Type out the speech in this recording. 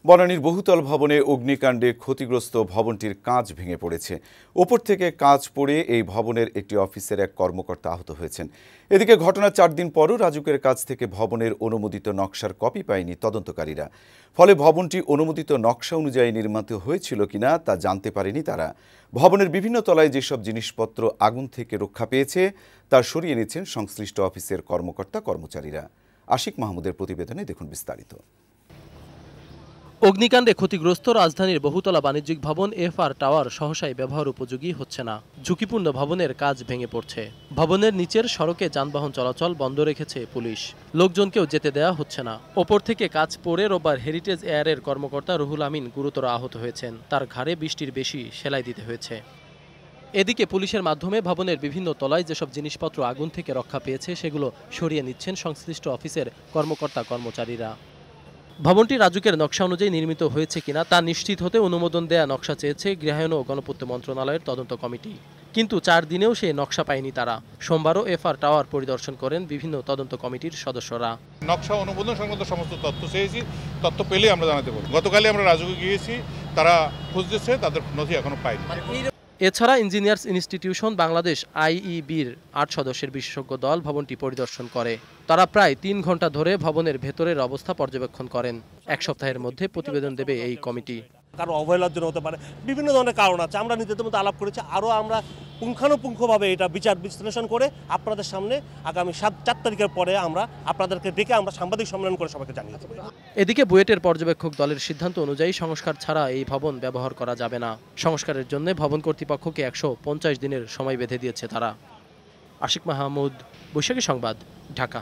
বনানীর বহুতল ভবনে অগ্নিকাণ্ডে ক্ষতিগ্রস্ত ভবনটির কাঁচ ভেঙে পড়েছে। ওপর থেকে কাঁচ পড়ে এই ভবনের একটি অফিসের এক কর্মকর্তা আহত হয়েছেন। এদিকে ঘটনার 4 দিন পরও রাজুকের কাছ থেকে ভবনের অনুমোদিত নকশার কপি পায়নি তদন্তকারীরা। ফলে ভবনটি অনুমোদিত নকশা অনুযায়ী নির্মিত হয়েছিল কিনা তা জানতে পারেনি তারা। ভবনের বিভিন্ন তলায় যেসব জিনিসপত্র আগুন থেকে রক্ষা পেয়েছে তা সরিয়ে নিচ্ছেন সংশ্লিষ্ট অফিসের কর্মচারীরা। আশিক মাহমুদের প্রতিবেদনে দেখুন বিস্তারিত। অগ্নিকাণ্ডে ক্ষতিগ্রস্ত রাজধানীর বহুতলা বাণিজ্যিক ভবন এফআর টাওয়ার সহসাই ব্যবহার উপযোগী হচ্ছে না। ঝুঁকিপূর্ণ ভবনের কাজ ভেঙে পড়ছে। ভবনের নিচের সড়কে যানবাহন চলাচল বন্ধ রেখেছে পুলিশ। লোকজনকেও যেতে দেওয়া হচ্ছে না। ওপর থেকে কাজ পড়ে রোববার হেরিটেজ এয়ারের কর্মকর্তা রুহুল আমিন গুরুতর আহত হয়েছেন। তার ঘাড়ে 20টির বেশি সেলাই দিতে হয়েছে। এদিকে পুলিশের মাধ্যমে ভবনের বিভিন্ন তলায় যেসব জিনিসপত্র আগুন থেকে রক্ষা পেয়েছে সেগুলো সরিয়ে নিচ্ছেন সংশ্লিষ্ট অফিসের কর্মচারীরা। ভবনটি রাজুকের নকশা অনুযায়ী নির্মিত হয়েছে কিনা তা নিশ্চিত হতে অনুমোদন দেয়া নকশা চেয়েছে গৃহায়ন ও গণপূর্ত মন্ত্রণালয়ের তদন্ত কমিটি। কিন্তু 4 দিনেও সেই নকশা পায়নি তারা। সোমবারও এফআর টাওয়ার পরিদর্শন করেন বিভিন্ন তদন্ত কমিটির সদস্যরা। নকশা অনুমোদন সংক্রান্ত সমস্ত তথ্য চেয়েছি, তথ্য পেলে আমরা জানাতে পারব। গতকালই আমরা রাজুকে গিয়েছি, তারা খুঁজতেছে, তাদের নথি এখনো পায়নি। এছাড়া ইঞ্জিনিয়ার্স ইনস্টিটিউশন বাংলাদেশ আইইবির 8 সদস্যের বিশেষজ্ঞ দল ভবনটি পরিদর্শন করে। তারা প্রায় 3 ঘন্টা ধরে ভবনের ভেতরের অবস্থা পর্যবেক্ষণ করেন। 1 সপ্তাহের মধ্যে প্রতিবেদন দেবে এই কমিটি। কারো অবহেলার জন্য হতে পারে, বিভিন্ন ধরনের কারণ আছে। আমরা নিজেদের মধ্যে আলাপ করেছি, আরও আমরা পুঙ্খানুপুঙ্খভাবে এটা বিচার বিশ্লেষণ করে আপনাদের সামনে আগামী 4 তারিখের পরে আমরা আপনাদেরকে ডেকে আমরা সাংবাদিক সম্মেলন করে সবাইকে জানিয়ে দেব। এদিকে বুয়েটের পর্যবেক্ষক দলের সিদ্ধান্ত অনুযায়ী সংস্কার ছাড়া এই ভবন ব্যবহার করা যাবে না। সংস্কারের জন্য ভবন কর্তৃপক্ষকে 150 দিনের সময় বেঁধে দিয়েছে তারা। আশিক মাহমুদ, বৈশাখী সংবাদ, ঢাকা।